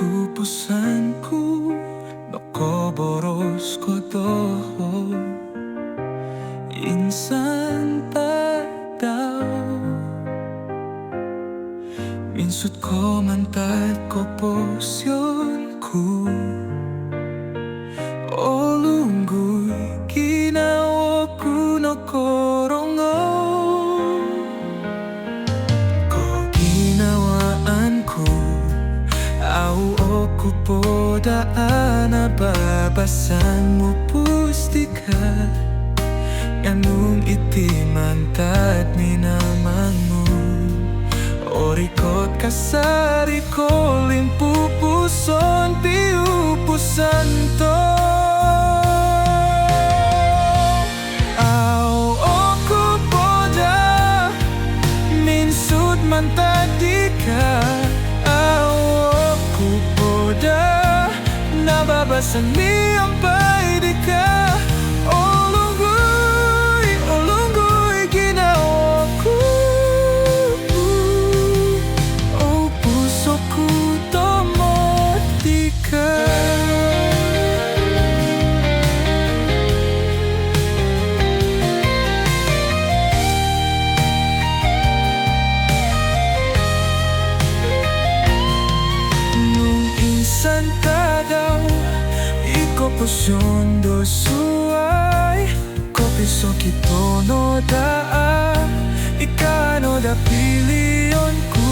kupusanku boros ko to. Insan tadaw minsut ko mantad ko posyonku. O lunggoy ginawa ko no korongo. Ko ginawaan ko au oku podaan babasan mo pustika. Anong iti mantad minamang mo. Orikot kasari ko limpupuson piupusan to. Au oku poda minsud mantad dika. Au oku poda nababasan mi ang paidika. Posyon do suay kopiso kito no daa. Ika no da piliyon ku.